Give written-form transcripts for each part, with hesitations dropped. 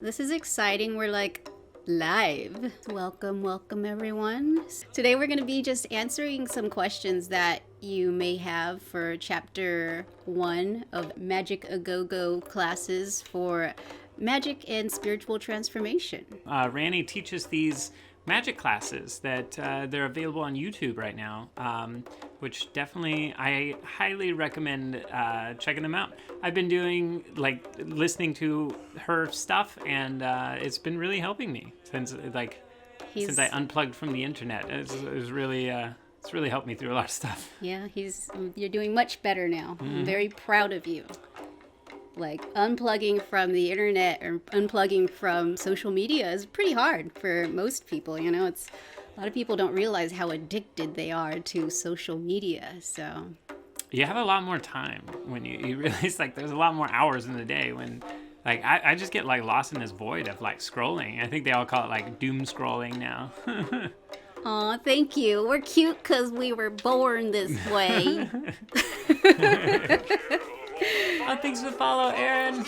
This is exciting. We're like live. Welcome everyone. Today we're going to be just answering some questions that you may have for chapter 1 of Magick a GoGo classes for magic and spiritual transformation. Rani teaches these magic classes that they're available on YouTube right now, which definitely I highly recommend checking them out. I've been doing listening to her stuff, and it's been really helping me since I unplugged from the internet. It's really helped me through a lot of stuff. Yeah, you're doing much better now. I'm very proud of you. Like, unplugging from the internet or unplugging from social media is pretty hard for most people, you know. A lot of people don't realize how addicted they are to social media, so. You have a lot more time when you realize, there's a lot more hours in the day when, I just get, lost in this void of, scrolling. I think they all call it, doom scrolling now. Aw, thank you. We're cute because we were born this way. Oh, thanks for the follow, Aaron.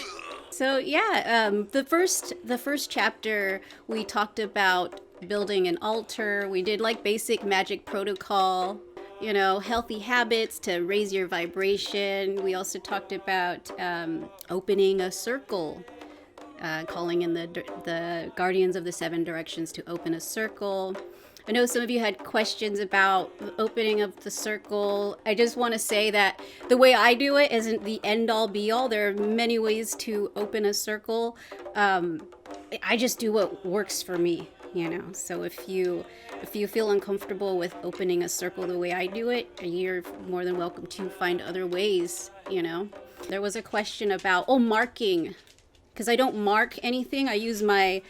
So yeah, the first chapter we talked about building an altar. We did basic magic protocol, healthy habits to raise your vibration. We also talked about opening a circle, calling in the guardians of the 7 directions to open a circle. I know some of you had questions about the opening of the circle. I just want to say that the way I do it isn't the end-all be-all. There are many ways to open a circle. I just do what works for me, So if you feel uncomfortable with opening a circle the way I do it, you're more than welcome to find other ways, There was a question about, marking. Because I don't mark anything. I use my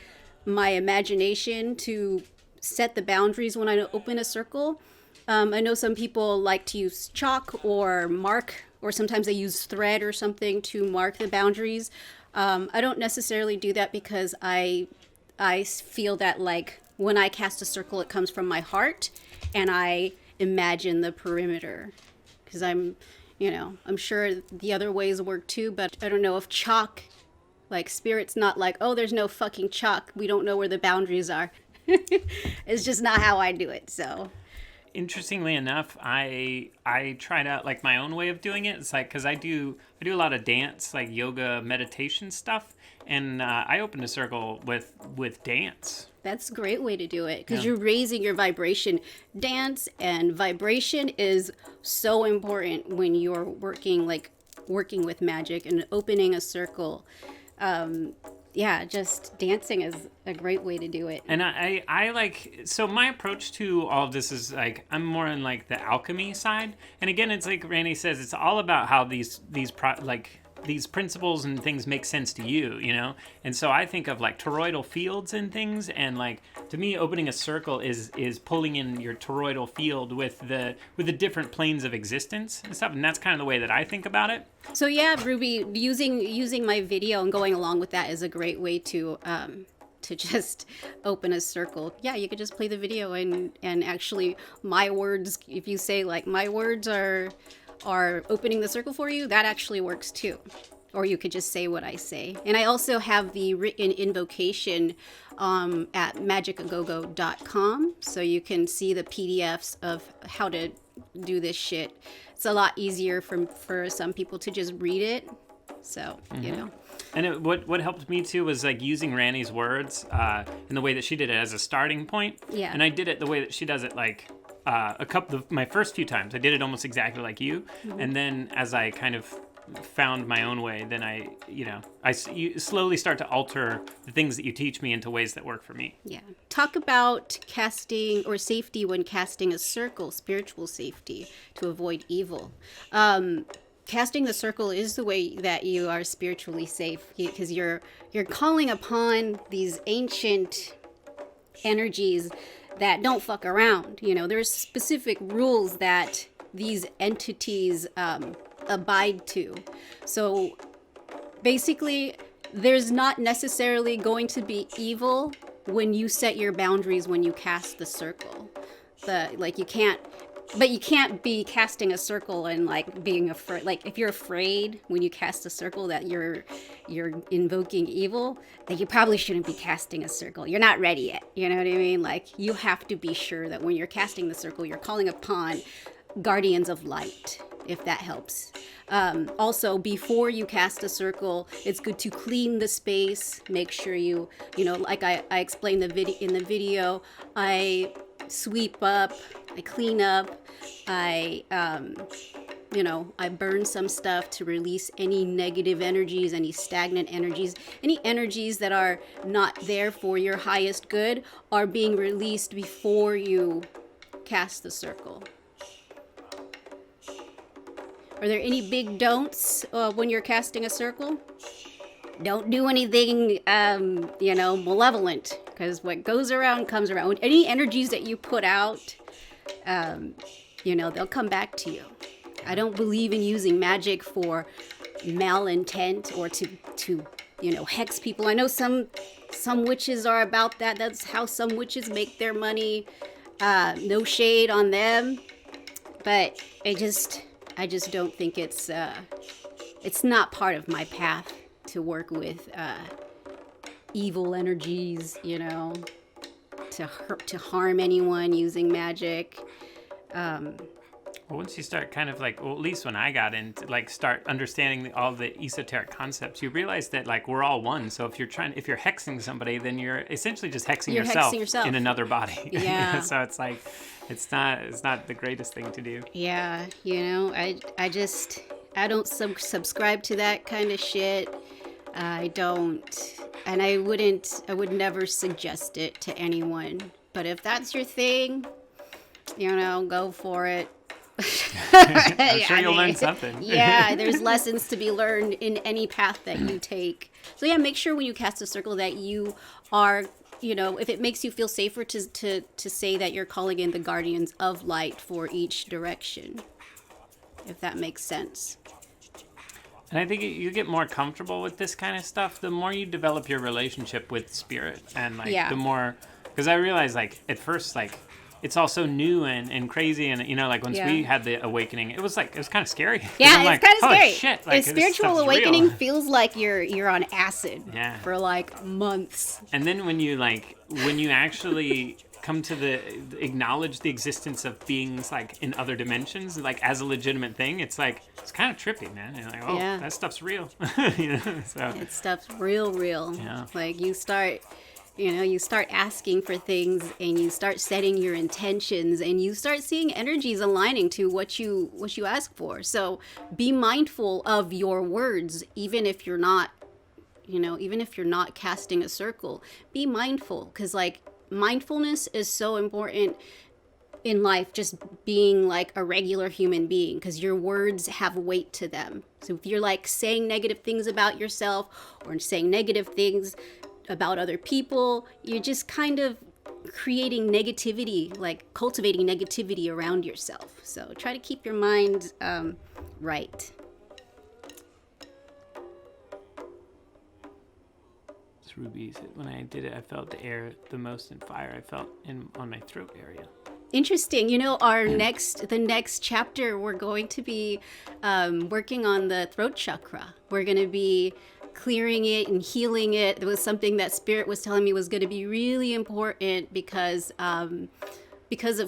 imagination to set the boundaries when I open a circle. I know some people like to use chalk or mark, or sometimes they use thread or something to mark the boundaries. I don't necessarily do that because I feel that when I cast a circle, it comes from my heart and I imagine the perimeter. Because I'm sure the other ways work too, but I don't know if chalk, spirit's not there's no fucking chalk. We don't know where the boundaries are. It's just not how I do it, so. Interestingly enough, I tried out my own way of doing it. It's because I do a lot of dance, yoga, meditation stuff, and I opened a circle with dance. That's a great way to do it because you're raising your vibration. Dance and vibration is so important when you're working with magic and opening a circle. Just dancing is a great way to do it. And so my approach to all of this is I'm more in the alchemy side. And again, it's like Randy says, it's all about how these principles and things make sense to you, And so I think of toroidal fields and things, and to me, opening a circle is pulling in your toroidal field with the different planes of existence and stuff, and that's kind of the way that I think about it. So yeah, Ruby, using my video and going along with that is a great way to just open a circle. Yeah, you could just play the video and actually my words, if you say my words are opening the circle for you, that actually works too. Or you could just say what I say. And I also have the written invocation at magicagogo.com, so you can see the PDFs of how to do this shit. It's a lot easier for some people to just read it. So, And what helped me too was using Rani's words in the way that she did it as a starting point. Yeah. And I did it the way that she does it a couple of my first few times. I did it almost exactly like you. Mm-hmm. And then as I kind of found my own way, then you slowly start to alter the things that you teach me into ways that work for me. Yeah. Talk about casting or safety when casting a circle, spiritual safety to avoid evil. Casting the circle is the way that you are spiritually safe because you're calling upon these ancient energies that don't fuck around. There's specific rules that these entities abide to. So basically, there's not necessarily going to be evil when you set your boundaries when you cast the circle. You can't But you can't be casting a circle and like being afraid. Like if you're afraid when you cast a circle that you're invoking evil, then you probably shouldn't be casting a circle. You're not ready yet. You know what I mean? Like you have to be sure that when you're casting the circle, you're calling upon guardians of light, if that helps. Also, before you cast a circle, it's good to clean the space. Make sure like I explained in the video, I sweep up, I clean up, I burn some stuff to release any negative energies, any stagnant energies, any energies that are not there for your highest good are being released before you cast the circle. Are there any big don'ts when you're casting a circle? Don't do anything, malevolent, because what goes around comes around. Any energies that you put out, they'll come back to you. I don't believe in using magic for malintent or to hex people. I know some witches are about that. That's how some witches make their money. No shade on them, but I just don't think it's not part of my path to work with evil energies, to harm anyone using magic. Well, once you start kind of like, well, at least when I got into start understanding all the esoteric concepts, you realize that we're all one. So if you're hexing somebody, then you're essentially just hexing yourself in another body. Yeah. So it's like, it's not the greatest thing to do. Yeah. I don't subscribe to that kind of shit. I don't, and I would never suggest it to anyone. But if that's your thing, go for it. I'm sure you'll learn something. Yeah, there's lessons to be learned in any path that you take. So yeah, make sure when you cast a circle that you are, if it makes you feel safer to say that you're calling in the guardians of light for each direction, if that makes sense. And I think you get more comfortable with this kind of stuff the more you develop your relationship with spirit, and the more, because I realized at first it's all so new and crazy, and once we had the awakening, it was kind of scary. Yeah, it's kind of scary. Shit, a spiritual awakening feels like you're on acid for months. And then when you actually come to acknowledge the existence of beings in other dimensions as a legitimate thing, it's kind of trippy, man. You're like, that stuff's real. So that stuff's real. Yeah. You start asking for things, and you start setting your intentions, and you start seeing energies aligning to what you ask for. So be mindful of your words, even if you're not casting a circle. Be mindful, because mindfulness is so important in life, just being a regular human being, because your words have weight to them. So if you're saying negative things about yourself or saying negative things about other people, you're just kind of creating negativity, cultivating negativity around yourself. So try to keep your mind right. It's Ruby said, when I did it, I felt the air the most in fire. I felt on my throat area. Interesting. The next chapter, we're going to be working on the throat chakra. We're going to be clearing it and healing it. It was something that Spirit was telling me was going to be really important because of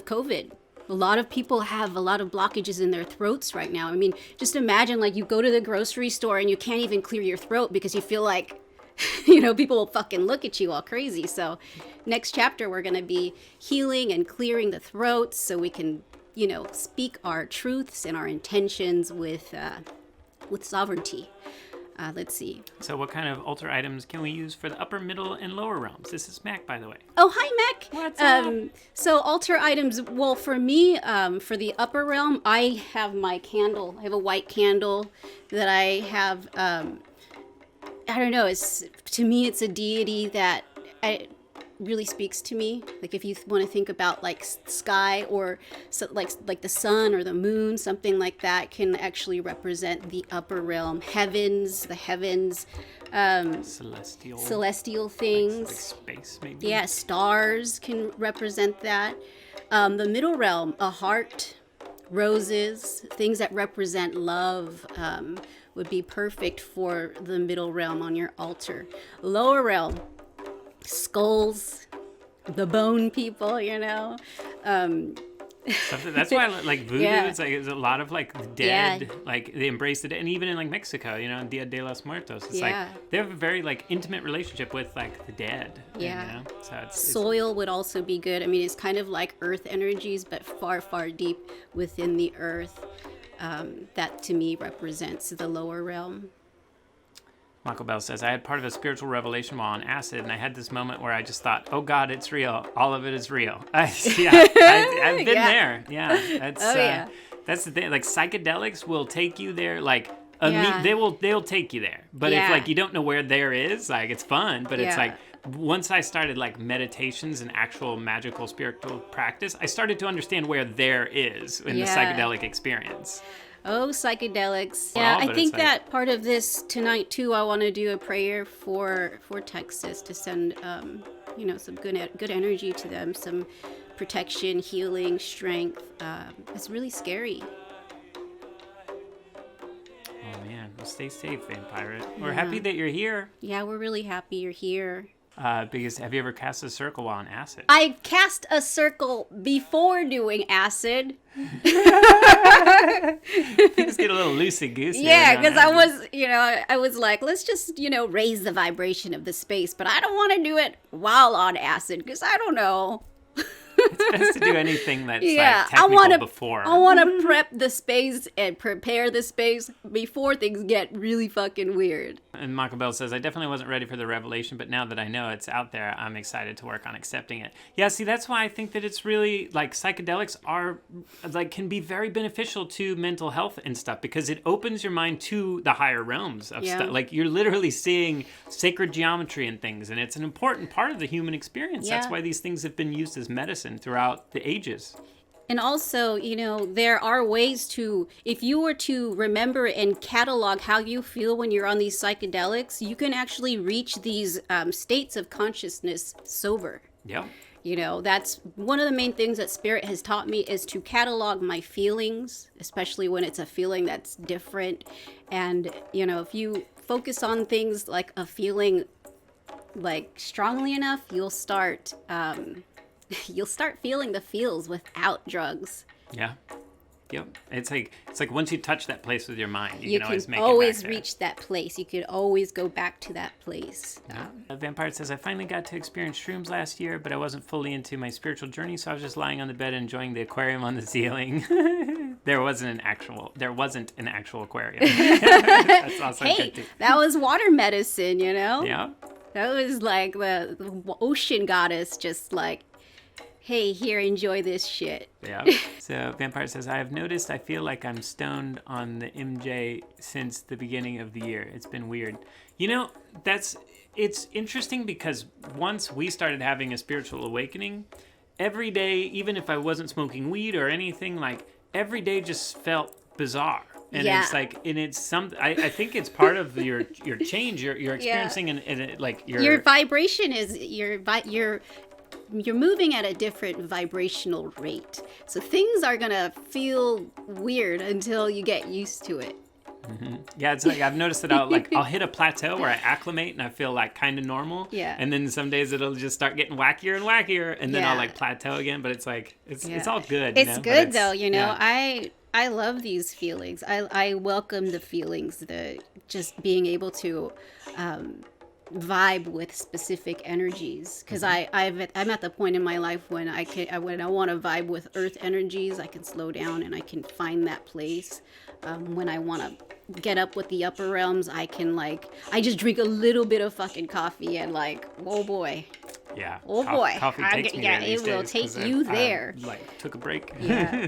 COVID. A lot of people have a lot of blockages in their throats right now. I mean, just imagine you go to the grocery store and you can't even clear your throat because you feel like, people will fucking look at you all crazy. So next chapter, we're going to be healing and clearing the throats so we can, speak our truths and our intentions with sovereignty. Let's see. So what kind of altar items can we use for the upper, middle, and lower realms? This is Mac, by the way. Oh, hi, Mac. What's up? So altar items, well, for me, for the upper realm, I have my candle. I have a white candle that I have, I don't know, to me, it's a deity that really speaks to me. If you want to think about sky or like the sun or the moon, something like that can actually represent the upper realm, the heavens, celestial things, space maybe. Yeah, stars can represent that. The middle realm, a heart, Roses, things that represent love, would be perfect for the middle realm on your altar. Lower realm, skulls, the bone people, you know. That's why like voodoo, Yeah. it's like it's a lot of like the dead, like they embrace the dead, and even in like Mexico, you know, Dia de los Muertos, it's Yeah. like they have a very like intimate relationship with like the dead. Yeah. You know? So it's Soil would also be good. I mean, it's kind of like earth energies, but far, far deep within the earth. That to me represents the lower realm. Michael Bell says, I had part of a spiritual revelation while on acid, and I had this moment where I just thought, oh God, it's real. All of it is real. I've been there. Yeah. That's the thing. Like psychedelics will take you there. Like they'll take you there. But if like you don't know where there is, like it's fun. But it's like once I started like meditations and actual magical spiritual practice, I started to understand where there is in the psychedelic experience. Oh, psychedelics. Well, Yeah, I but think it's like- that part of this tonight too, I want to do a prayer for Texas to send, some good energy to them, some protection, healing, strength. It's really scary. Oh man, well, stay safe, Vampire. We're happy that you're here. Yeah, we're really happy you're here. Because have you ever cast a circle while on acid? I cast a circle before doing acid. You just get a little loosey-goosey. Yeah, because I was like, let's just, raise the vibration of the space. But I don't want to do it while on acid because I don't know. It's best to do anything that's like I technical before. want to prep the space and prepare the space before things get really fucking weird. And Michael Bell says, I definitely wasn't ready for the revelation, but now that I know it's out there, I'm excited to work on accepting it. Yeah, see, that's why I think that it's really, like, psychedelics are, like, can be very beneficial to mental health and stuff because it opens your mind to the higher realms of stuff. Like, you're literally seeing sacred geometry and things, and it's an important part of the human experience. Yeah. That's why these things have been used as medicine throughout the ages. And also, there are ways to, if you were to remember and catalog how you feel when you're on these psychedelics, you can actually reach these states of consciousness sober. Yeah. That's one of the main things that Spirit has taught me is to catalog my feelings, especially when it's a feeling that's different. And, if you focus on things like a feeling like strongly enough, you'll start feeling the feels without drugs. Yeah. Yep. It's like once you touch that place with your mind, You can always make always it back reach that place. You could always go back to that place. there. Vampire says, I finally got to experience shrooms last year, but I wasn't fully into my spiritual journey, so I was just lying on the bed enjoying the aquarium on the ceiling. There wasn't an actual aquarium. That's also Hey, good too. that was water medicine, Yeah. That was like the ocean goddess just like, hey, here, enjoy this shit. Yeah. So Vampire says, I have noticed I feel like I'm stoned on the MJ since the beginning of the year. It's been weird. It's interesting because once we started having a spiritual awakening, every day, even if I wasn't smoking weed or anything, like every day just felt bizarre. And Yeah. it's like, and it's some. I think it's part of your change. You're experiencing, and like Your vibration is you're moving at a different vibrational rate. So things are gonna feel weird until you get used to it. Mm-hmm. Yeah, it's like I've noticed that I'll hit a plateau where I acclimate and I feel like kind of normal. Yeah. And then some days it'll just start getting wackier and wackier, and then I'll Yeah. like plateau again. But it's like it's Yeah. all good. It's But good though, yeah. I love these feelings. I welcome the feelings, the just being able to vibe with specific energies because Mm-hmm. I'm at the point in my life when when I want to vibe with earth energies, I can slow down and I can find that place. When I want to get up with the upper realms, I can I just drink a little bit of fucking coffee and oh boy. Yeah. Oh boy. Coffee takes me Yeah, there these it will days, take 'cause you I there. took a break. Yeah.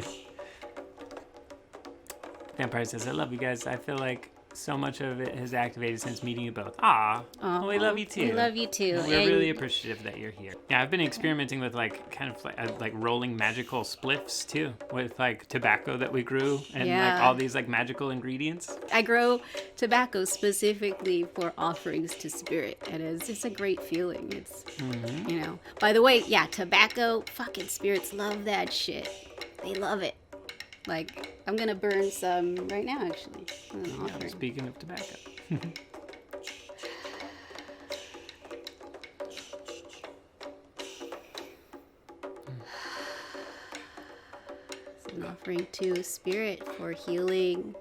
Vampire says, I love you guys. I feel like so much of it has activated since meeting you both. Well, we love you too. We love you too. We're And- really appreciative that you're here. Yeah, I've been experimenting with rolling magical spliffs too, with tobacco that we grew and all these magical ingredients. I grow tobacco specifically for offerings to spirit, and it's a great feeling. It's By the way, tobacco, fucking spirits love that shit. They love it. Like, I'm gonna burn some right now, actually. I'm gonna offer. Speaking of tobacco. It's an offering to Spirit for healing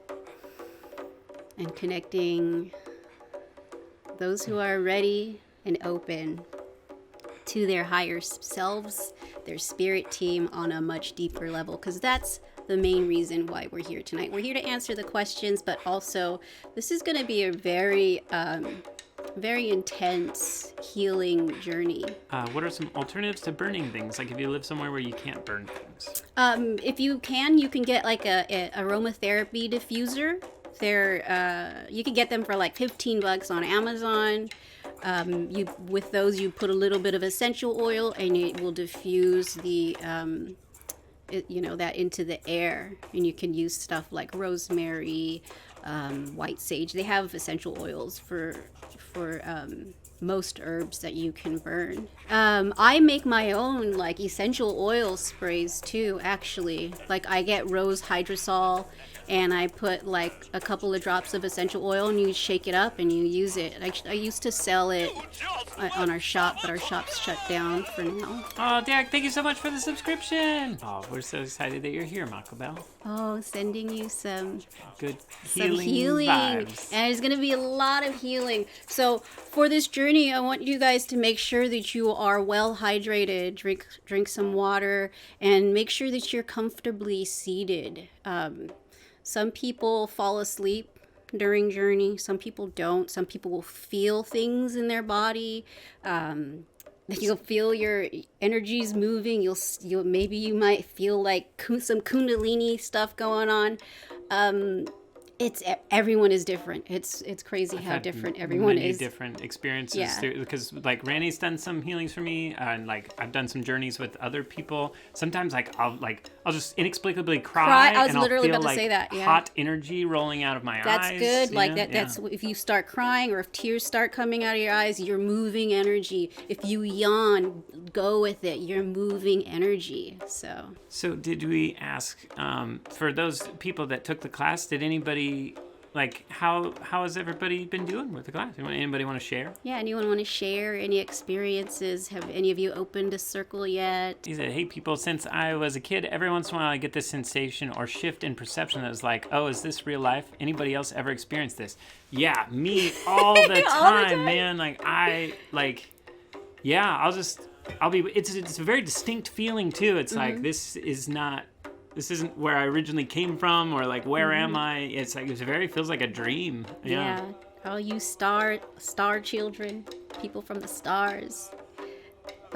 and connecting those who are ready and open to their higher selves, their spirit team on a much deeper level, because that's the main reason why we're here tonight. We're here to answer the questions, but also this is going to be a very intense healing journey. What are some alternatives to burning things? Like if you live somewhere where you can't burn things. If you can get like a aromatherapy diffuser. You can get them for like $15 on Amazon. With those, you put a little bit of essential oil, and it will diffuse the that into the air. And you can use stuff like rosemary, white sage. They have essential oils for most herbs that you can burn. I make my own like essential oil sprays too, actually. Like I get rose hydrosol and I put like a couple of drops of essential oil and you shake it up and you use it. I used to sell it on our shop, but our shop's shut down for now. Oh, Derek, thank you so much for the subscription. Oh, we're so excited that you're here, Mako Bell. Oh, sending you some good healing vibes. And there's going to be a lot of healing. So for this journey, I want you guys to make sure that you are well hydrated, drink some water, and make sure that you're comfortably seated. Some people fall asleep during journey. Some people don't. Some people will feel things in their body. You'll feel your energies moving. Maybe you might feel like some Kundalini stuff going on. Everyone is different. It's crazy how different everyone is. Different experiences because like Randy's done some healings for me, and like I've done some journeys with other people. Sometimes I'll just inexplicably cry. I was and literally I'll feel, about to say that. Yeah. Hot energy rolling out of my eyes. That's good. Like that. That's if you start crying or if tears start coming out of your eyes, you're moving energy. If you yawn, go with it. You're moving energy. So did we ask for those people that took the class? Did anybody like how has everybody been doing with the class? Anybody want to share? Yeah, anyone want to share any experiences? Have any of you opened a circle yet? He said, hey people, since I was a kid, every once in a while I get this sensation or shift in perception that is like, oh, is this real life? Anybody else ever experienced this? Yeah, me all the time, man. It's a very distinct feeling too. It's like this isn't where I originally came from, or like where am I? It's like feels like a dream. Yeah. All you star children, people from the stars.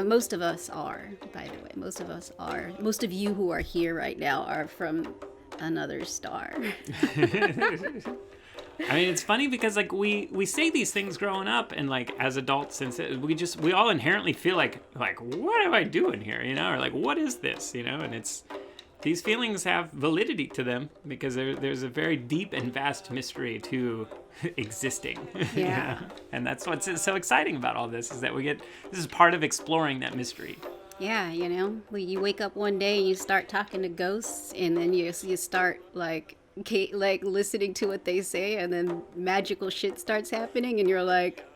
Most of us are, by the way. Most of us are. Most of you who are here right now are from another star. I mean, it's funny because like we say these things growing up, and like as adults, since we all inherently feel like what am I doing here, or like what is this, and these feelings have validity to them because there's a very deep and vast mystery to existing. Yeah. And that's what's so exciting about all this, is that this is part of exploring that mystery. Yeah, you wake up one day and you start talking to ghosts, and then you start like listening to what they say, and then magical shit starts happening, and you're like,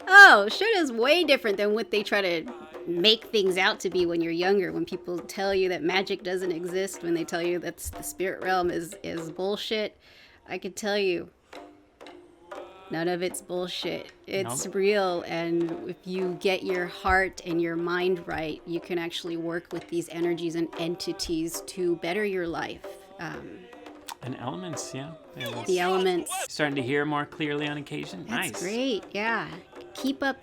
oh, shit is way different than what they try to make things out to be when you're younger. When people tell you that magic doesn't exist, when they tell you that the spirit realm is bullshit, I can tell you none of it's bullshit. It's real, and if you get your heart and your mind right, you can actually work with these energies and entities to better your life. And elements, yeah. The elements. Starting to hear more clearly on occasion. That's nice. Great, yeah. Keep up,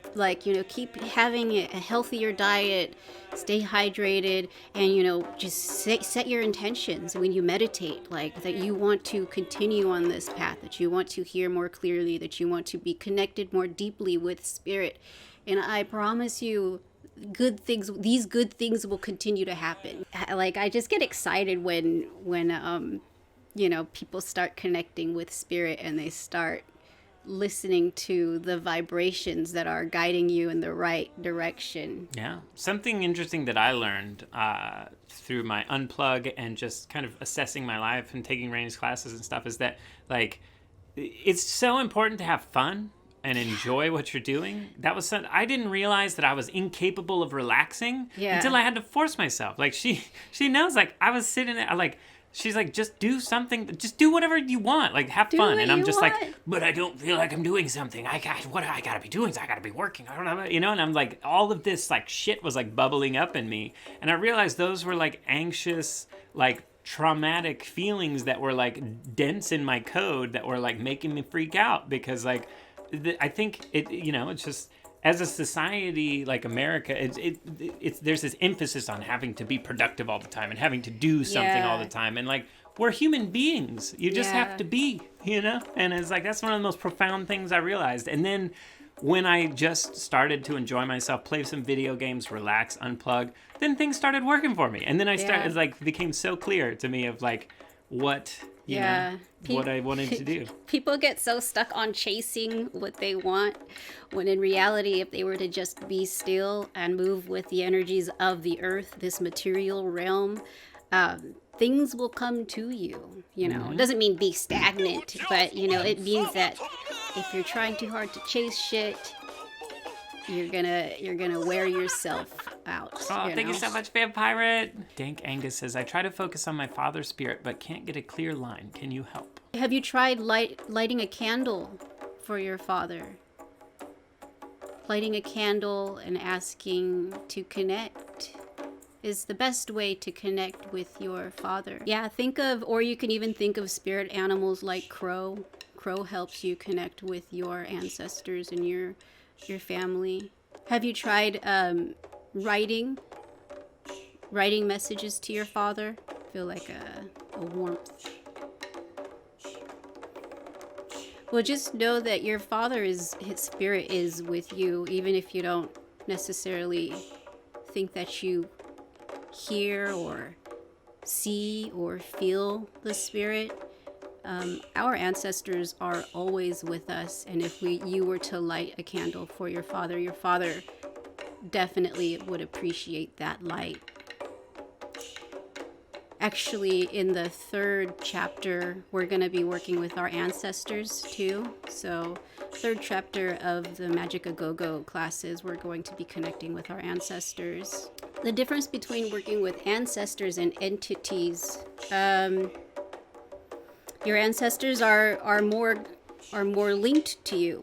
keep having a healthier diet, stay hydrated, and, just set your intentions when you meditate, like that you want to continue on this path, that you want to hear more clearly, that you want to be connected more deeply with spirit. And I promise you, these good things will continue to happen. Like, I just get excited when people start connecting with spirit, and they start listening to the vibrations that are guiding you in the right direction. Yeah. Something interesting that I learned through my unplug and just kind of assessing my life and taking Rainey's classes and stuff is that, like, it's so important to have fun and enjoy what you're doing. That was something I didn't realize, that I was incapable of relaxing until I had to force myself. Like, she knows, like, I was sitting there, like, she's like, just do something, just do whatever you want, like, have fun. And I'm just like, but I don't feel like I'm doing something. I gotta be doing? I gotta be working. I don't know, you know. And I'm like, all of this like shit was like bubbling up in me, and I realized those were like anxious, like traumatic feelings that were like dense in my code that were like making me freak out, because like I think it, you know, it's just, as a society like America, it's there's this emphasis on having to be productive all the time and having to do something all the time, and like, we're human beings. You just have to be, you know? And it's like, that's one of the most profound things I realized. And then when I just started to enjoy myself, play some video games, relax, unplug, then things started working for me. And then I started, it like became so clear to me of like what, you know, what I wanted to do. People get so stuck on chasing what they want, when in reality, if they were to just be still and move with the energies of the earth, this material realm, things will come to you, you know. It doesn't mean be stagnant, but, you know, it means that if you're trying too hard to chase shit, you're gonna wear yourself out. Oh, thank you so much, Vampirate. Dank Angus says, I try to focus on my father's spirit, but can't get a clear line. Can you help? Have you tried lighting a candle for your father? Lighting a candle and asking to connect is the best way to connect with your father. Yeah, or you can even think of spirit animals like crow. Crow helps you connect with your ancestors and your family. Have you tried writing messages to your father? I feel like a warmth. Well, just know that your father his spirit is with you, even if you don't necessarily think that you hear or see or feel the spirit. Our ancestors are always with us, and if you were to light a candle for your father definitely would appreciate that light. Actually, in the 3rd chapter, we're going to be working with our ancestors too. So, 3rd chapter of the Magick GoGo classes, we're going to be connecting with our ancestors. The difference between working with ancestors and entities. Your ancestors are more linked to you.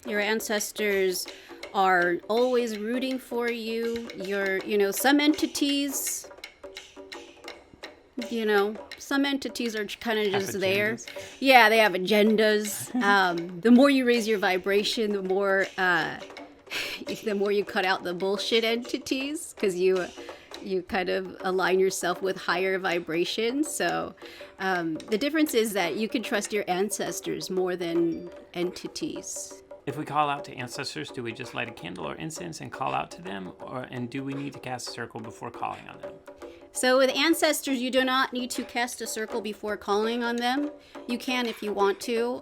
Your ancestors are always rooting for you. Some entities, some entities are kind of just there. Yeah, they have agendas. The more you raise your vibration, the more you cut out the bullshit entities, because you kind of align yourself with higher vibrations. So the difference is that you can trust your ancestors more than entities. If we call out to ancestors, do we just light a candle or incense and call out to them? And do we need to cast a circle before calling on them? So with ancestors, you do not need to cast a circle before calling on them. You can if you want to.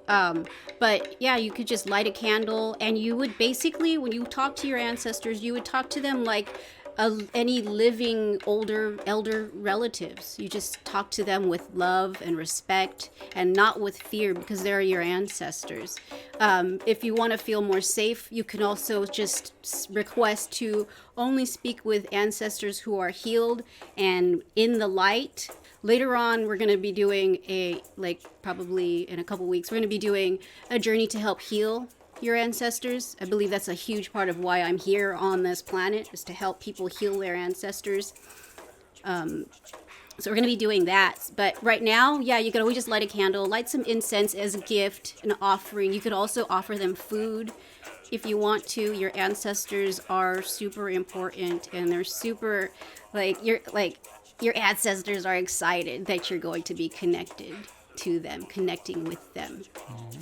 But yeah, you could just light a candle, and you would basically, when you talk to your ancestors, you would talk to them like any living elder relatives. You just talk to them with love and respect, and not with fear, because they're your ancestors. If you want to feel more safe, you can also just request to only speak with ancestors who are healed and in the light. Later on, we're going to be doing probably in a couple weeks, we're going to be doing a journey to help heal your ancestors. I believe that's a huge part of why I'm here on this planet, is to help people heal their ancestors. So we're going to be doing that. But right now, yeah, you can always just light a candle, light some incense as a gift, an offering. You could also offer them food if you want to. Your ancestors are super important, and they're super, your ancestors are excited that you're going to be connected to them, connecting with them. Mm-hmm.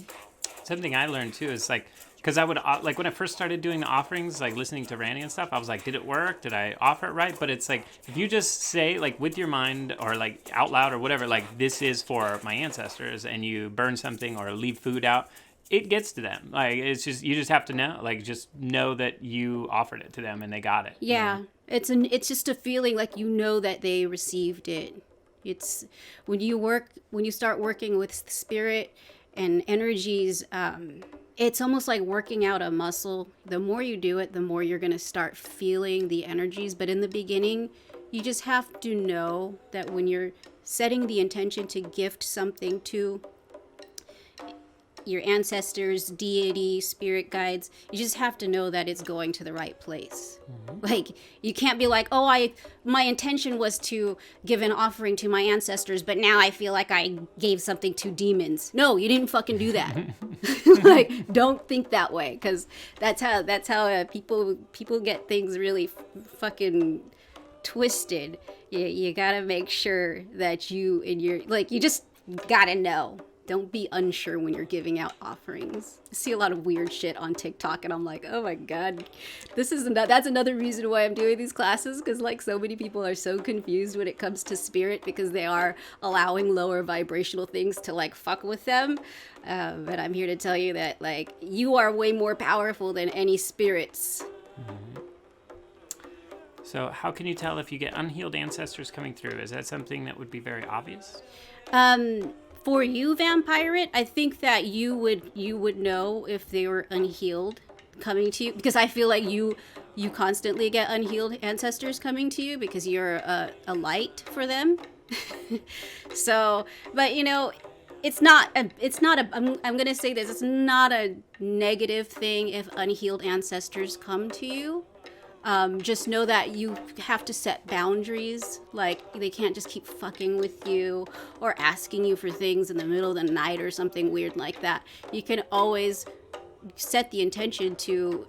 Something I learned too is because I would when I first started doing the offerings, listening to Randy and stuff, I was like, did it work? Did I offer it right? But it's if you just say with your mind or out loud or whatever, this is for my ancestors, and you burn something or leave food out, it gets to them. Like, it's just, you just have to know, like, just know that you offered it to them and they got it. Yeah. You know? It's just a feeling like you know that they received it. It's when you start working with spirit and energies, it's almost like working out a muscle. The more you do it, the more you're going to start feeling the energies. But in the beginning, you just have to know that when you're setting the intention to gift something to your ancestors, deity, spirit guides, you just have to know that it's going to the right place. Like, you can't be like, oh, my intention was to give an offering to my ancestors, but now I feel like I gave something to demons. No, you didn't fucking do that. Like, don't think that way, because that's how people get things really fucking twisted. You gotta make sure that you just gotta know. Don't be unsure when you're giving out offerings. I see a lot of weird shit on TikTok, and I'm like, oh my god, that's another reason why I'm doing these classes, because like so many people are so confused when it comes to spirit, because they are allowing lower vibrational things to like fuck with them. But I'm here to tell you that like you are way more powerful than any spirits. Mm-hmm. So how can you tell if you get unhealed ancestors coming through? Is that something that would be very obvious? For you, Vampirate, I think that you would know if they were unhealed coming to you, because I feel like you constantly get unhealed ancestors coming to you because you're a light for them. So, but you know, I'm gonna say this, it's not a negative thing if unhealed ancestors come to you. Just know that you have to set boundaries. Like, they can't just keep fucking with you or asking you for things in the middle of the night or something weird like that. You can always set the intention to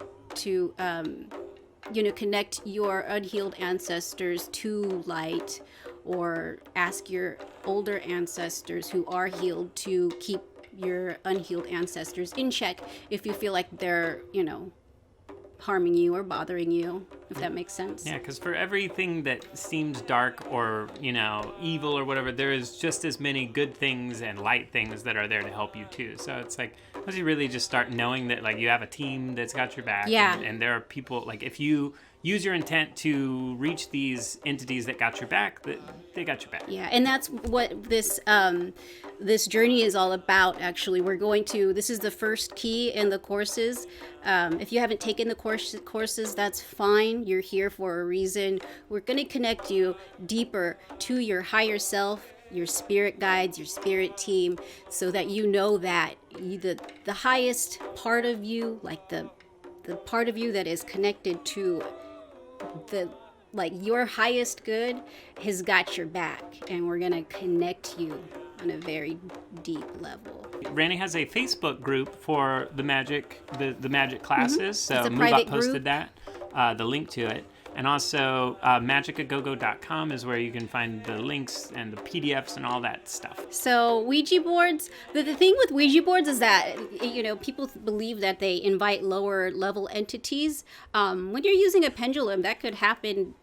connect your unhealed ancestors to light, or ask your older ancestors who are healed to keep your unhealed ancestors in check if you feel like they're, harming you or bothering you, if that makes sense. Yeah, because for everything that seems dark or, evil or whatever, there is just as many good things and light things that are there to help you too. So it's like, once you really just start knowing that, like, you have a team that's got your back. Yeah. And there are people, like, if you use your intent to reach these entities that got your back, they got your back. Yeah, and that's what this journey is all about, actually. This is the first key in the courses. If you haven't taken the courses, that's fine. You're here for a reason. We're going to connect you deeper to your higher self, your spirit guides, your spirit team, so that you know that the highest part of you, like the part of you that is connected to your highest good, has got your back, and we're gonna connect you on a very deep level. Randy has a Facebook group for the Magick classes, so It's a Move private Up posted group. that, the link to it. And also, magic@gogo.com is where you can find the links and the PDFs and all that stuff. So Ouija boards, the thing with Ouija boards is that, people believe that they invite lower level entities. When you're using a pendulum, that could happen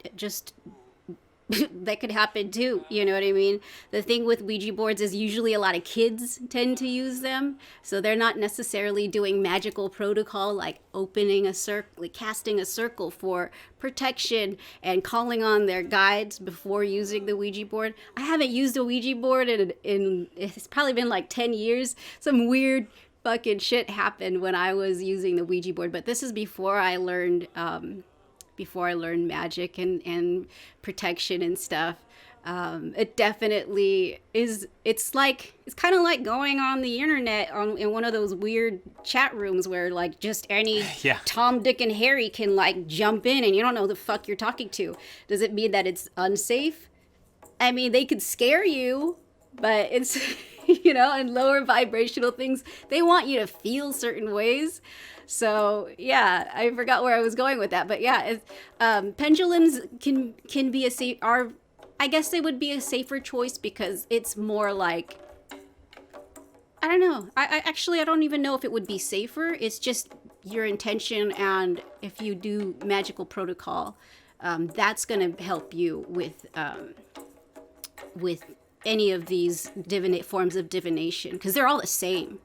that could happen too, you know what I mean? The thing with Ouija boards is usually a lot of kids tend to use them, so they're not necessarily doing magical protocol like opening a circle, like casting a circle for protection and calling on their guides before using the Ouija board. I haven't used a Ouija board in it's probably been like 10 years. Some weird fucking shit happened when I was using the Ouija board, but this is before I learned magic and protection and stuff. It definitely is. It's kind of like going on the internet in one of those weird chat rooms where like just any Tom, Dick, and Harry can like jump in and you don't know who the fuck you're talking to. Does it mean that it's unsafe? I mean, they could scare you, but it's and lower vibrational things, they want you to feel certain ways. So yeah, I forgot where I was going with that, but yeah, pendulums can be I guess they would be a safer choice because it's more like, I don't know. I don't even know if it would be safer. It's just your intention, and if you do magical protocol, that's gonna help you with any of these forms of divination, because they're all the same.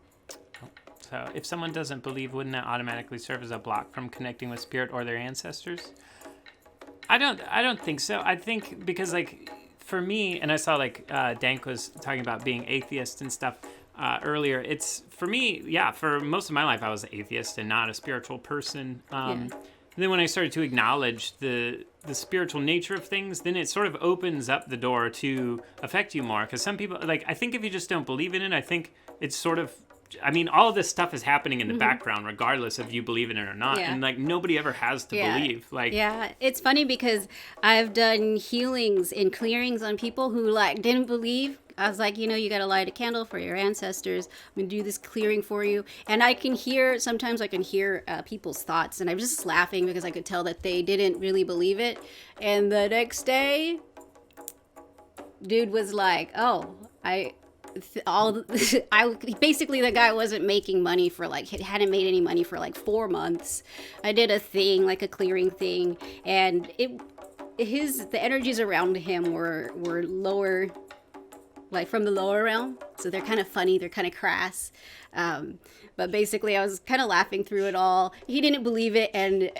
So if someone doesn't believe, wouldn't that automatically serve as a block from connecting with spirit or their ancestors? I don't think so. I think because like for me, and I saw like Dank was talking about being atheist and stuff earlier. It's for me, yeah. For most of my life, I was an atheist and not a spiritual person. And then when I started to acknowledge the spiritual nature of things, then it sort of opens up the door to affect you more. Because some people, like, I think if you just don't believe in it, I think it's sort of, I mean, all of this stuff is happening in the background, regardless of you believe in it or not. And like, nobody ever has to believe. Like, yeah, it's funny because I've done healings and clearings on people who like didn't believe. I was like, you got to light a candle for your ancestors. I'm going to do this clearing for you. And sometimes I can hear people's thoughts. And I'm just laughing because I could tell that they didn't really believe it. And the next day, dude was like, basically the guy wasn't making money for like, he hadn't made any money for like 4 months. I did a thing, like a clearing thing. And the energies around him were lower, like from the lower realm, so they're kind of funny, they're kind of crass, but basically I was kind of laughing through it all. He didn't believe it, and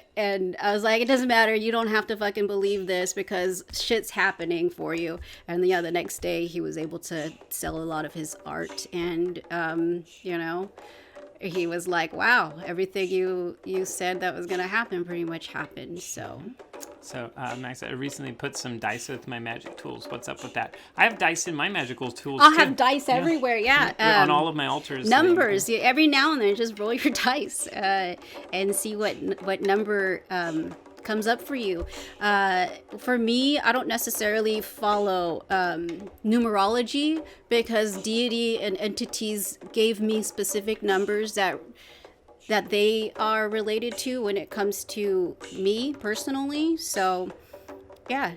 I was like, it doesn't matter, you don't have to fucking believe this because shit's happening for you. And the next day he was able to sell a lot of his art, and he was like, wow, everything you said that was gonna happen pretty much happened. So Max, I recently put some dice with my magic tools. What's up with that? I have dice in my magical tools, I'll have dice everywhere, on all of my altars. Numbers. Every now and then, just roll your dice and see what number comes up for you. For me, I don't necessarily follow numerology because deity and entities gave me specific numbers that they are related to when it comes to me personally. So yeah,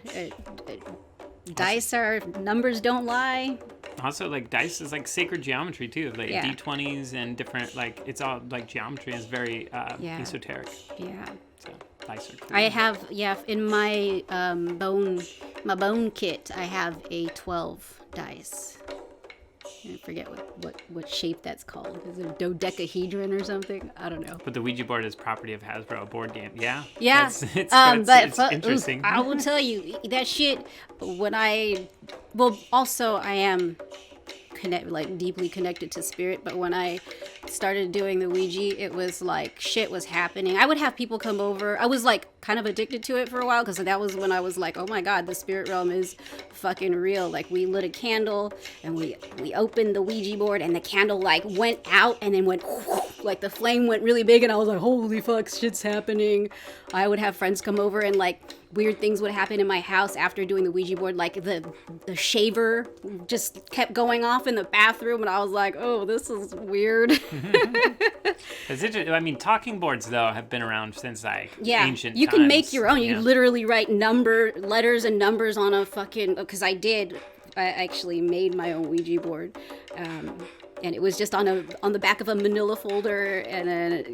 dice are, numbers don't lie. Also, like, dice is like sacred geometry too, like D20s and different, like, it's all like geometry is very esoteric. Yeah. So dice are cool. I have, in my bone kit, I have a 12 dice. I forget what shape that's called. Is it a dodecahedron or something? I don't know. But the Ouija board is property of Hasbro, a board game. Yeah. Yeah. It's interesting. I will tell you that shit. I am deeply connected to spirit, but when I started doing the Ouija, it was like shit was happening. I would have people come over. I was like kind of addicted to it for a while because that was when I was like, oh my god, the spirit realm is fucking real. Like, we lit a candle and we opened the Ouija board and the candle like went out and then went like the flame went really big, and I was like, holy fuck, shit's happening. I would have friends come over and like weird things would happen in my house after doing the Ouija board. Like the shaver just kept going off in the bathroom, and I was like, oh, this is weird. It's interesting. I mean, talking boards though have been around since ancient times. You can make your own. You literally write letters and numbers on a fucking, because I actually made my own Ouija board. And it was just on the back of a manila folder, and then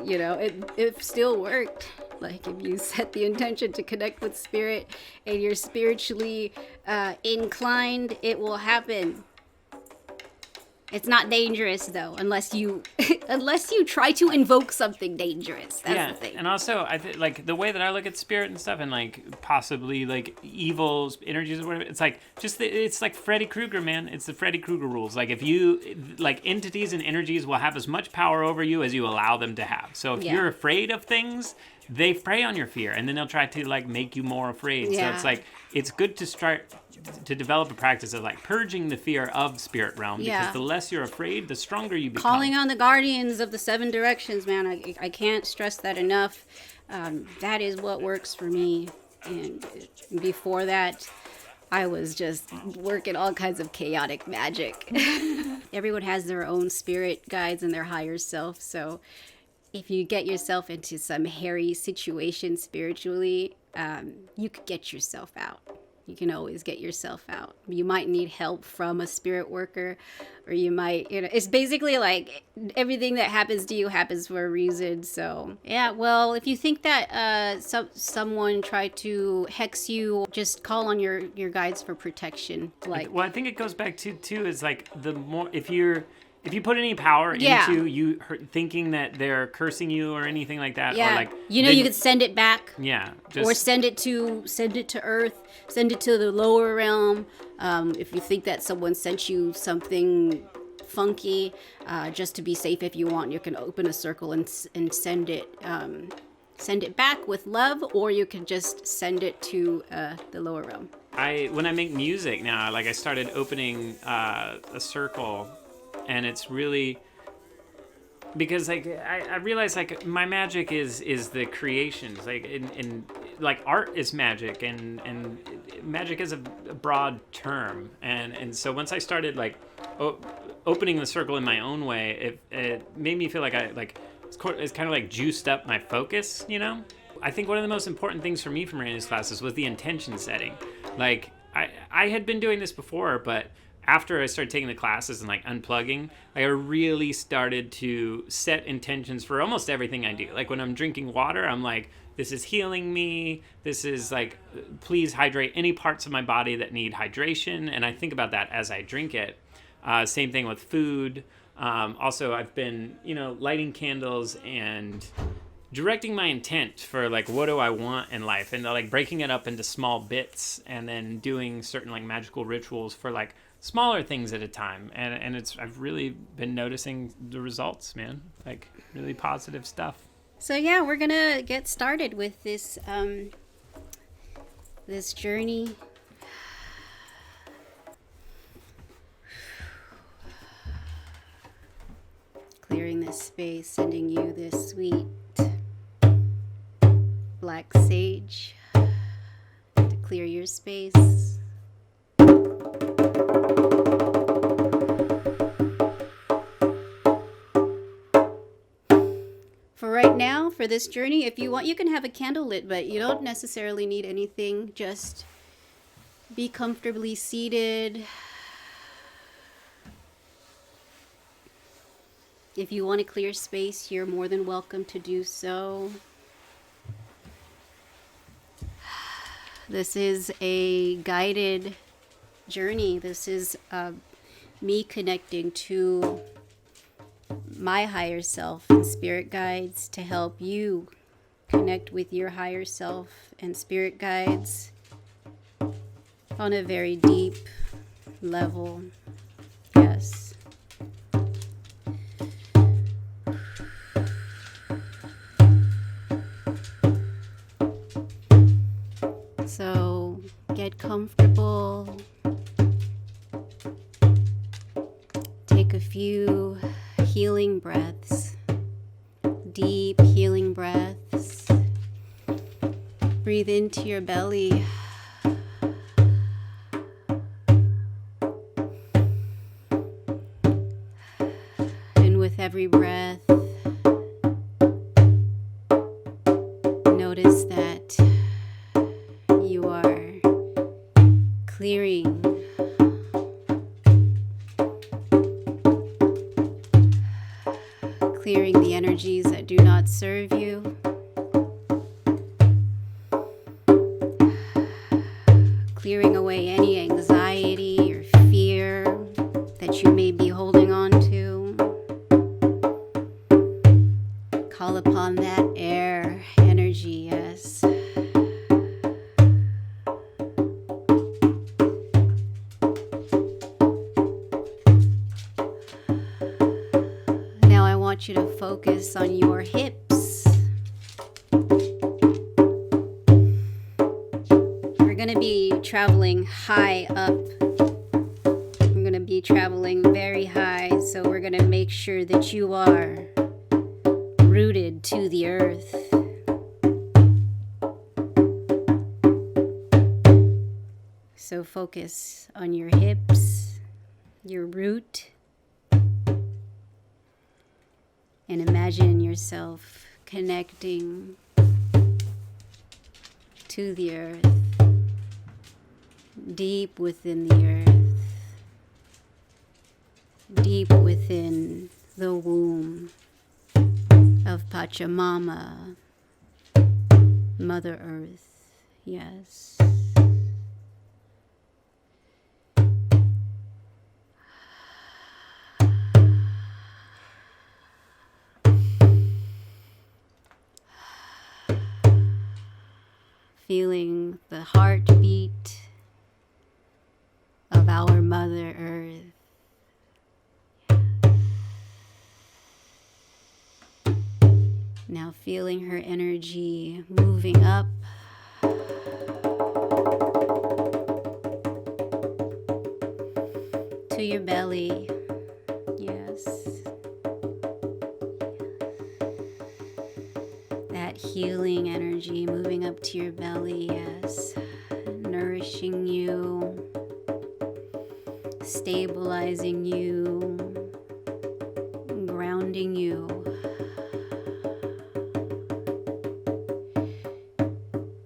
it still worked. Like, if you set the intention to connect with spirit and you're spiritually inclined, it will happen. It's not dangerous though, unless you try to invoke something dangerous. That's the thing. And also, I think like the way that I look at spirit and stuff, and like possibly like evil energies or whatever, it's like it's like Freddy Krueger, man. It's the Freddy Krueger rules. Like, if you like, entities and energies will have as much power over you as you allow them to have. So if you're afraid of things, they prey on your fear, and then they'll try to like make you more afraid. Yeah. So it's like, it's good to start to develop a practice of like purging the fear of spirit realm, because the less you're afraid, the stronger you become. Calling on the guardians of the 7 directions, man. I can't stress that enough. That is what works for me. And before that, I was just working all kinds of chaotic magic. Everyone has their own spirit guides and their higher self. So if you get yourself into some hairy situation spiritually, you could get yourself out. You can always get yourself out. You might need help from a spirit worker, or you might, it's basically like everything that happens to you happens for a reason. So yeah, well, if you think that someone tried to hex you, just call on your guides for protection. Like, well, I think it goes back to too is like, the more, if you're if you put any power Yeah. into you thinking that they're cursing you or anything like that, Yeah. or like you could send it back. Yeah. Or send it to Earth, send it to the lower realm. If you think that someone sent you something funky, just to be safe, if you want, you can open a circle and send it back with love, or you can just send it to the lower realm. When I make music now, like I started opening a circle, and it's really because like I realize like my magic is the creations, like in like art is magic, and magic is a broad term, and so once I started like opening the circle in my own way, it made me feel like it's kind of like juiced up my focus, you know. I think one of the most important things for me from Randy's classes was the intention setting. Like I had been doing this before, but after I started taking the classes and like unplugging, like I really started to set intentions for almost everything I do. Like when I'm drinking water, I'm like, this is healing me. This is like, please hydrate any parts of my body that need hydration. And I think about that as I drink it. Same thing with food. Also, I've been, lighting candles and directing my intent for like, what do I want in life? And like breaking it up into small bits and then doing certain like magical rituals for like smaller things at a time, and I've really been noticing the results, man. Like really positive stuff. So yeah, we're gonna get started with this this journey. Clearing this space, sending you this sweet black sage to clear your space. For right now, for this journey, if you want, you can have a candle lit, but you don't necessarily need anything. Just be comfortably seated. If you want to clear space, you're more than welcome to do so. This is a guided journey. This is me connecting to my higher self and spirit guides to help you connect with your higher self and spirit guides on a very deep level. Yes. So get comfortable. Take a few healing breaths, deep healing breaths. Breathe into your belly. And with every breath, notice that you are clearing the energies that do not serve you. Clearing away any anxiety or fear that you may be holding on to. Call upon that air energy, yes. Now I want you to focus on your hips. We're going to be traveling high up. We're going to be traveling very high, so we're going to make sure that you are rooted to the earth. So focus on your hips, your root, and imagine yourself connecting to the earth, deep within the earth, deep within the womb of Pachamama, Mother Earth. Yes. feeling the heartbeat of our Mother Earth. Now feeling her energy moving up to your belly. Yes. That healing energy moving up to your belly. Yes. Nourishing you, stabilizing you, grounding you.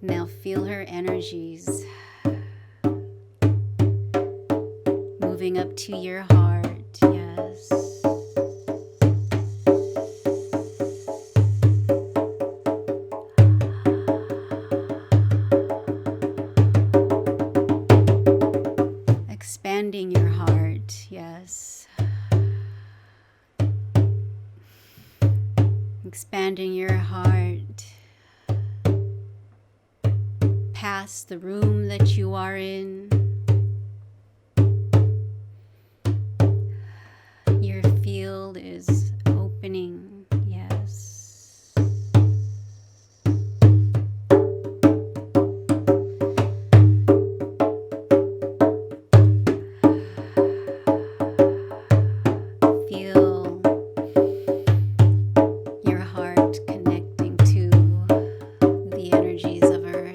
Now feel her energies moving up to your heart. Yes. Expanding your heart. Yes. Expanding your heart past the room that you are in. Your field is opening. Yes. Feel your heart connecting to the energies of Earth.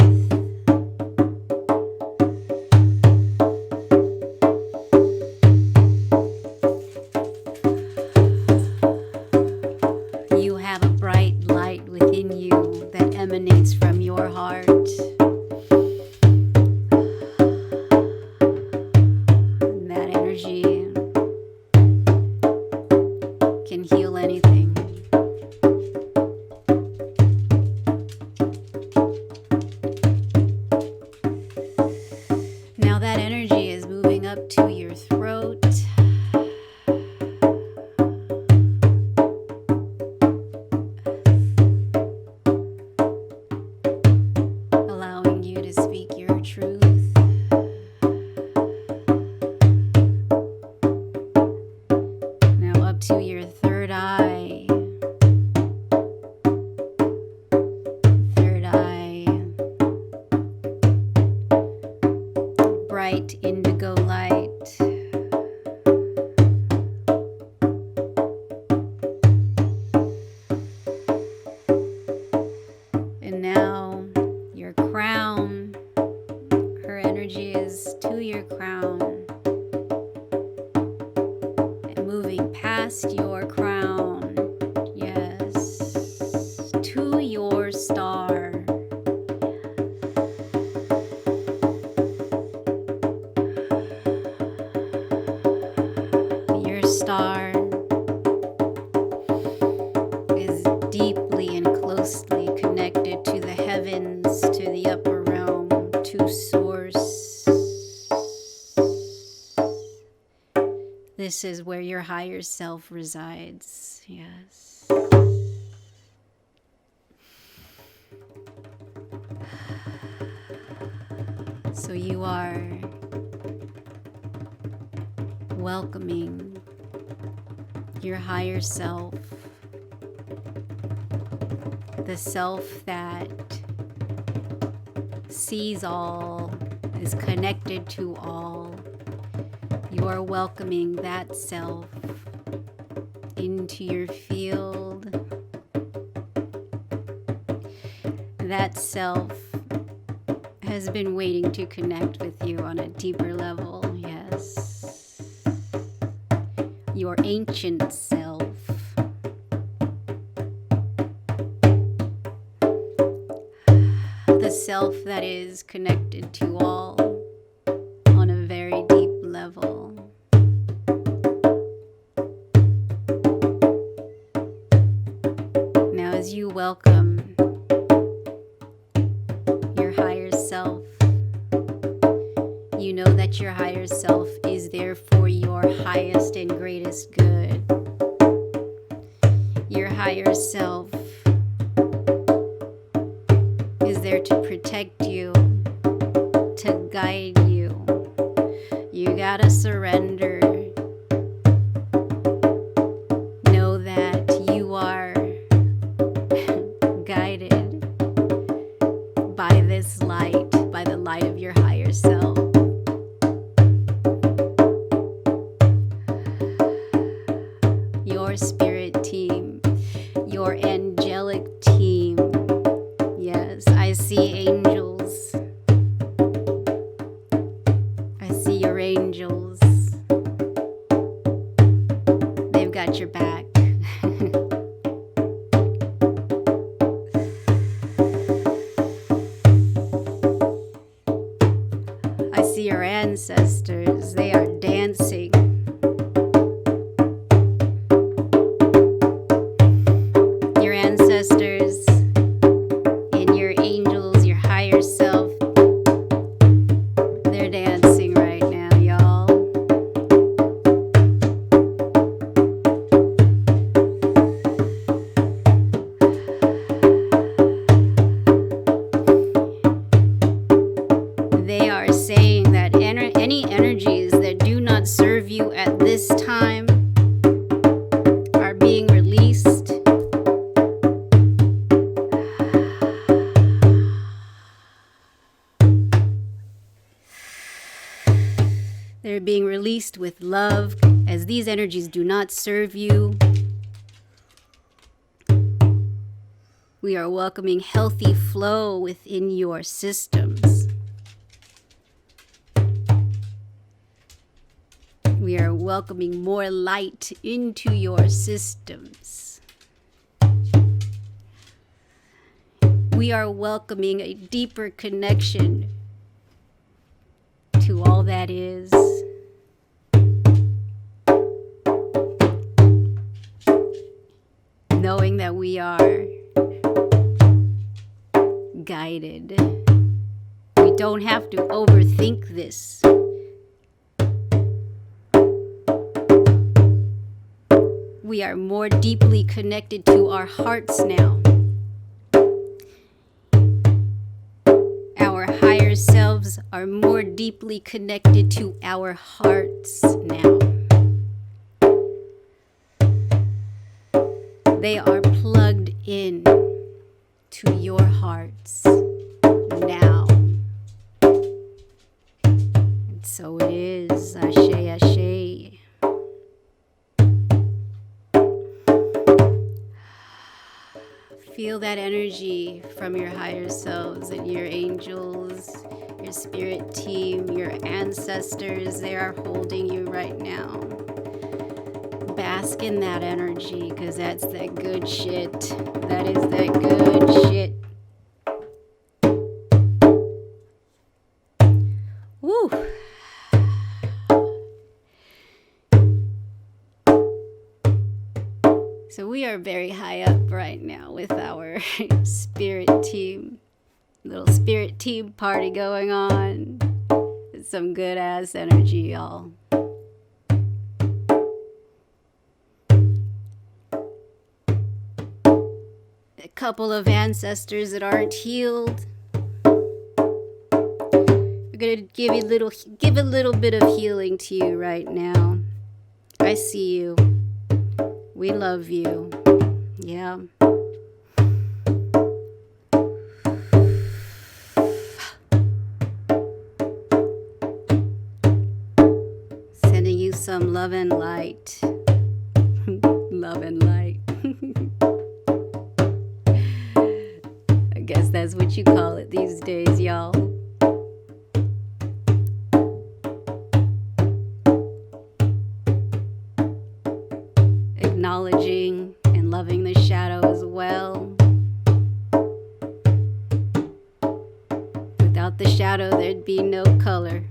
You have a bright light within you that emanates from your heart. And that energy can heal anything. Now that energy is moving up to your throat. Allowing you to speak your truth. Now up to your third eye. Third eye. Bright indigo light. And now your crown. Her energy is to your crown. And moving past your crown. Yes. To your star. Your star is deeply and closely connected to the heavens, to the upper realm, to Source. This is where your higher self resides. Yes. So you are welcoming your higher self, the self that sees all, is connected to all. You are welcoming that self into your field. That self has been waiting to connect with you on a deeper level. Yes. Your ancient self. The self that is connected to all on a very deep level. Now, as you welcome your higher self, you know that your higher self is there for your highest and greatest good. Your higher self is there to protect you guide you. You gotta surrender. Know that you are guided by this light, by the light of your higher self. Your spirit team, your angelic team. Yes, I see angels. I see your angels. They've got your back. I see your ancestors. They are dancing. Your ancestors and your angels, your higher self, they're dancing right now, y'all. They are saying that any energies that do not serve you at this time are being released. They're being released with love, as these energies do not serve you. We are welcoming healthy flow within your systems. We are welcoming more light into your systems. We are welcoming a deeper connection to all that is. Knowing that we are guided. We don't have to overthink this. We are more deeply connected to our hearts now. Our higher selves are more deeply connected to our hearts now. They are plugged in to your hearts now. And so it is. Ashe, ashe. Feel that energy from your higher selves and your angels, your spirit team, your ancestors. They are holding you right now. Bask in that energy, because that's that good shit. That is that good shit. Woo! So we are very high up right now with our spirit team. Little spirit team party going on. It's some good ass energy, y'all. A couple of ancestors that aren't healed. We're gonna give a little bit of healing to you right now. I see you. We love you. Yeah. Sending you some love and light. Love and light. I guess that's what you call it these days, y'all. Acknowledging and loving the shadow as well. Without the shadow, there'd be no color.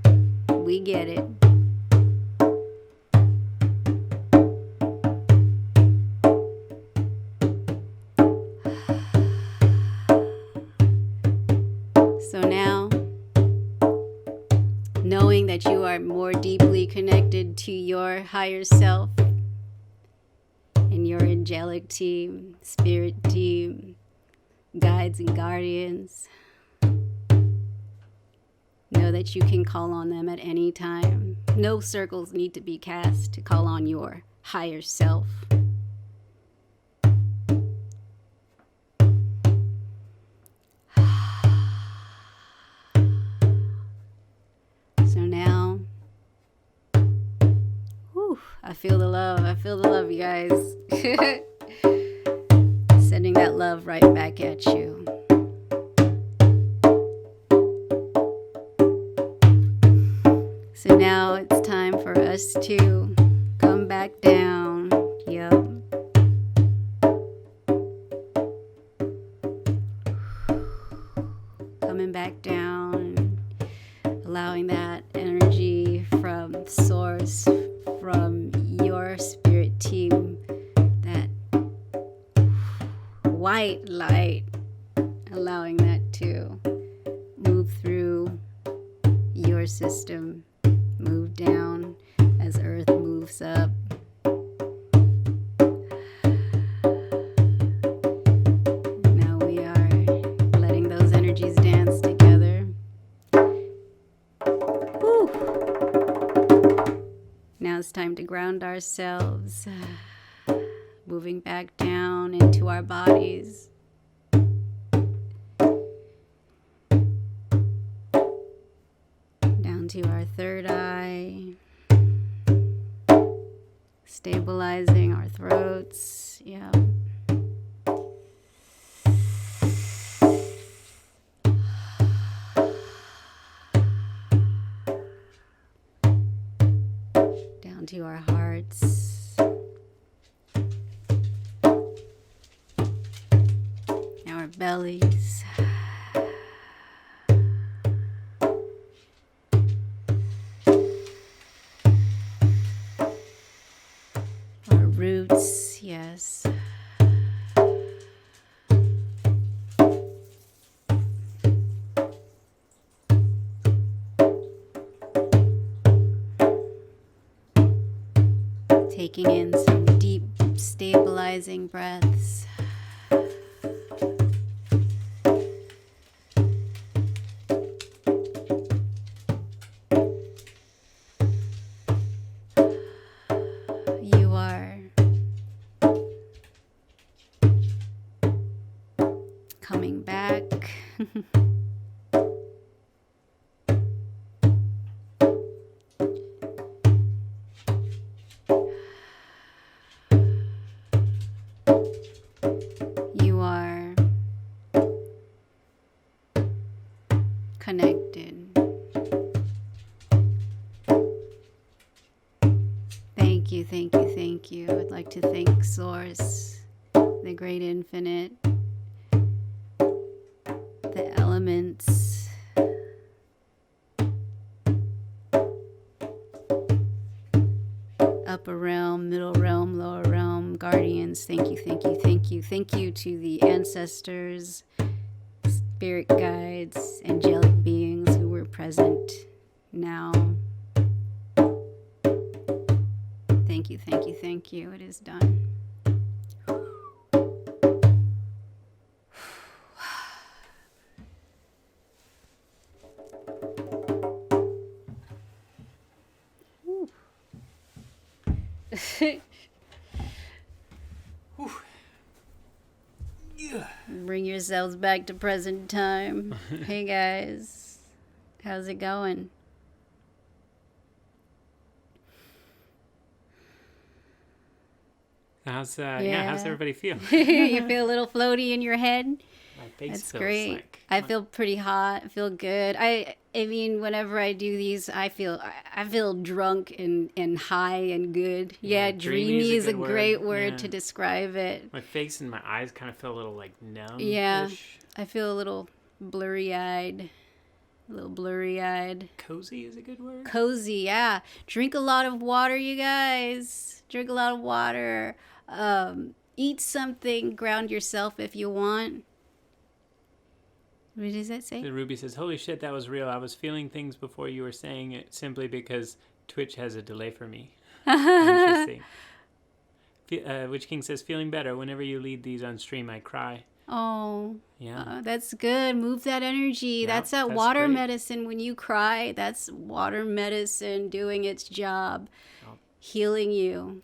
We get it. So now, knowing that you are more deeply connected to your higher self, and your angelic team, spirit team, guides and guardians. Know know that you can call on them at any time. No circles need to be cast to call on your higher self. So now, I feel the love. I feel the love, you guys. Sending that love right back at you. So now it's time for us to come back down. Yep. Coming back down, allowing that energy from source, from your spirit team, that white light, allowing that to move through your system, move down as earth moves up. Now we are letting those energies dance together. Whew. Now it's time to ground ourselves, moving back down into our bodies. Down to our third eye. Stabilizing our throats. Yeah. Down to our hearts. Our bellies. Our roots, yes. Taking in some deep, stabilizing breaths. You are coming back. You are connected. Thank you, thank you, thank you. I'd like to thank Source, the Great Infinite, the elements, upper realm, middle realm, lower realm, guardians. Thank you, thank you, thank you. Thank you to the ancestors, spirit guides, angelic beings who were present now. Thank you, thank you, thank you. It is done. Bring yourselves back to present time. Hey guys, how's it going? How's everybody feel? You feel a little floaty in your head? My face That's feels great. like I feel pretty hot. I feel good. I mean, whenever I do these, I feel drunk and high and good. Yeah, dreamy is a great word to describe it. My face and my eyes kind of feel a little like numb. Yeah, I feel a little blurry-eyed. Cozy is a good word. Cozy, yeah. Drink a lot of water, you guys. Drink a lot of water. Eat something. Ground yourself if you want. What does that say? The Ruby says, "Holy shit, that was real. I was feeling things before you were saying it simply because Twitch has a delay for me." Interesting. Witch King says, "Feeling better. Whenever you lead these on stream, I cry. Oh, Yeah. that's good. Move that energy. Yeah, That's that that's water great. medicine when you cry. That's water medicine doing its job, Oh, healing you.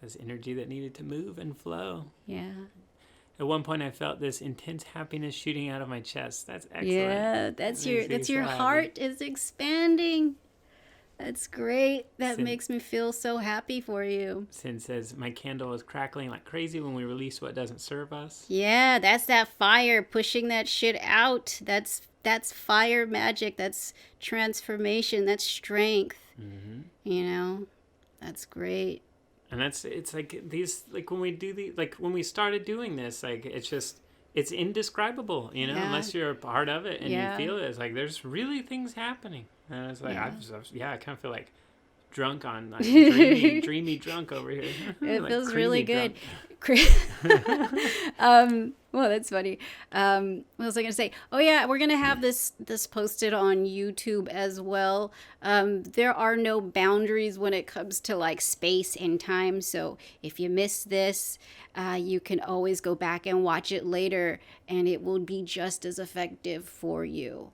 that's energy that needed to move and flow. Yeah. At one point, I felt this intense happiness shooting out of my chest. That's excellent. Yeah, That that's makes me your so happy. heart is expanding. That's great. That Sin- makes me feel so happy for you. Sin says, my candle is crackling like crazy when we release what doesn't serve us. Yeah, that's that fire pushing that shit out. That's fire magic. That's transformation. That's strength. Mm-hmm. You know, that's great. And it's like these, like when we do when we started doing this, like it's indescribable, you know, Yeah. unless you're a part of it and Yeah. you feel it. It's like there's really things happening. And it's like, Yeah. I kind of feel like drunk on, like dreamy drunk over here. It Like feels creamy really good. Well, that's funny. What was I gonna say? Oh yeah, we're gonna have this posted on YouTube as well. There are no boundaries when it comes to like space and time. So if you miss this, you can always go back and watch it later, and it will be just as effective for you.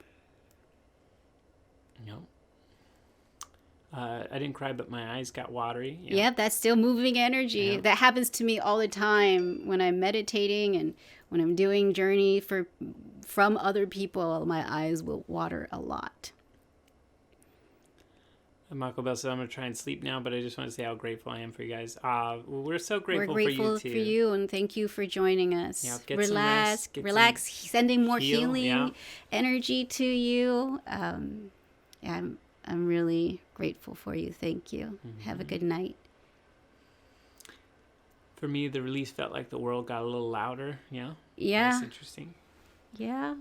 Yep. I didn't cry, but my eyes got watery. Yeah, that's still moving energy. Yeah. That happens to me all the time when I'm meditating and when I'm doing journey from other people. My eyes will water a lot. Michael Bell said, I'm going to try and sleep now, but I just want to say how grateful I am for you guys. We're so We're grateful, grateful for you, too. and thank you for joining us. Yeah, get some rest, get relax, sending more heal, healing yeah. energy to you. Yeah, I'm really grateful for you. Thank you. Have a good night. For me, the release felt like the world got a little louder. Yeah. Yeah. That's interesting. Yeah.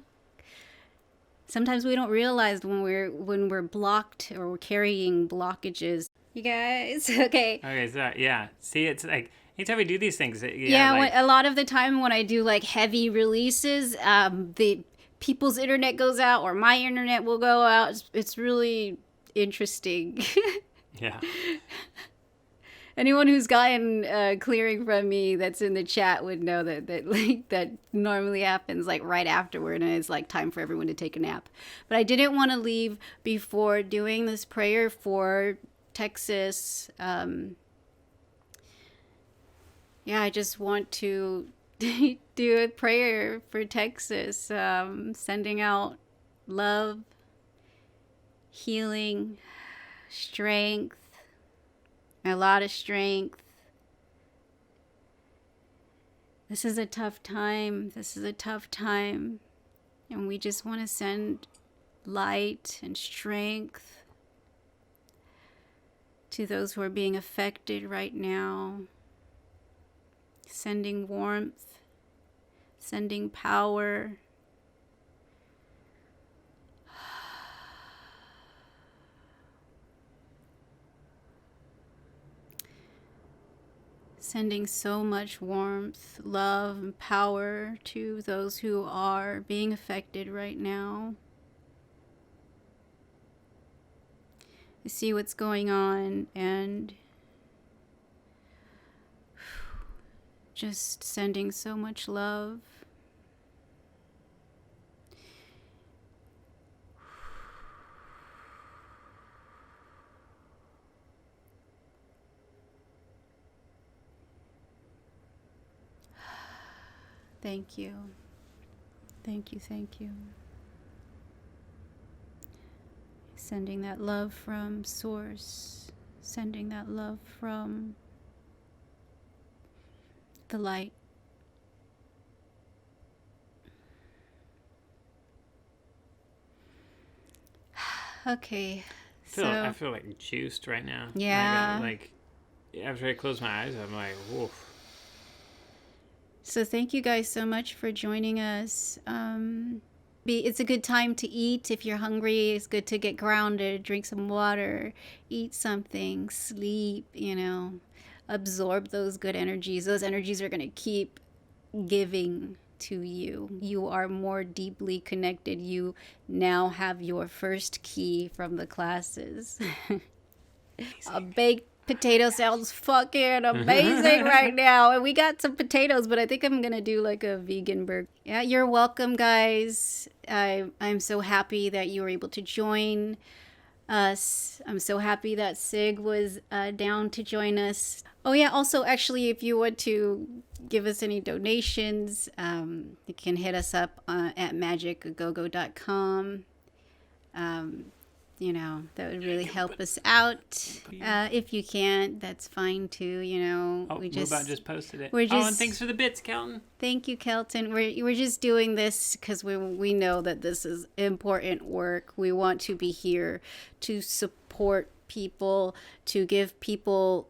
Sometimes we don't realize when we're blocked or we're carrying blockages. You guys, okay. Okay, so yeah. See, it's like anytime we do these things, A lot of the time when I do like heavy releases, the people's internet goes out or my internet will go out. It's really interesting. yeah. Anyone who's gotten clearing from me that's in the chat would know that normally happens like right afterward, and it's like time for everyone to take a nap. But I didn't want to leave before doing this prayer for Texas. I just want to do a prayer for Texas, sending out love, healing, strength. A lot of strength. This is a tough time. And we just want to send light and strength to those who are being affected right now. Sending warmth, sending power. Sending so much warmth, love, and power to those who are being affected right now. I see what's going on and just sending so much love. Thank you. Thank you, thank you. Sending that love from Source. Sending that love from the light. Okay. I feel like juiced right now. Yeah. Like after I close my eyes, I'm like, woof. So thank you guys so much for joining us. It's a good time to eat. If you're hungry, it's good to get grounded, drink some water, eat something, sleep, absorb those good energies. Those energies are going to keep giving to you. You are more deeply connected. You now have your first key from the classes. A Potato sounds fucking amazing right now. And we got some potatoes, but I think I'm going to do like a vegan burger. Yeah, you're welcome, guys. I'm so happy that you were able to join us. I'm so happy that Cig was down to join us. Oh, yeah. Also, actually, if you want to give us any donations, you can hit us up at magic.gogo.com. You know, that would really help us out. If you can't, that's fine too. You know, Moobot just posted it. And thanks for the bits, Kelton. Thank you, Kelton. We're just doing this because we know that this is important work. We want to be here to support people, to give people,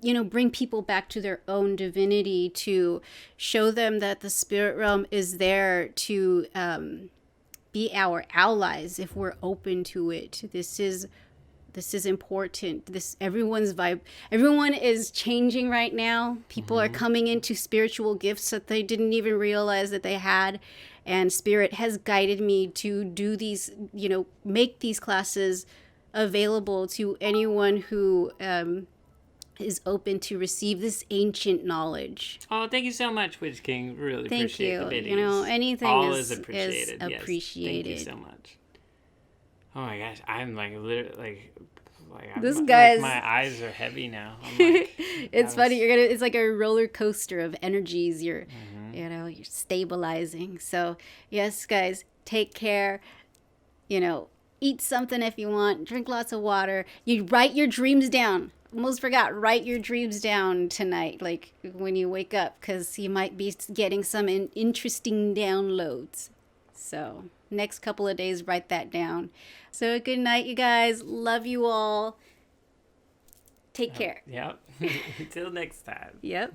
you know, bring people back to their own divinity, to show them that the spirit realm is there to be our allies if we're open to it. This is important. Everyone is changing right now. People are coming into spiritual gifts that they didn't even realize that they had, and Spirit has guided me to do these, you know, make these classes available to anyone who is open to receive this ancient knowledge. Oh, thank you so much, Witch King. Really appreciate the biddies. You know, anything all is appreciated. Yes. Appreciated. Thank you so much. Oh my gosh, I'm like literally like this guy's like, my eyes are heavy now. I'm like, it's funny. It's like a roller coaster of energies. You're stabilizing. So yes, guys, take care. You know, eat something if you want. Drink lots of water. You write your dreams down. Almost forgot, write your dreams down tonight, like when you wake up, because you might be getting some interesting downloads. So next couple of days, write that down. So good night, you guys. Love you all. Take care. Yep. Until next time. Yep.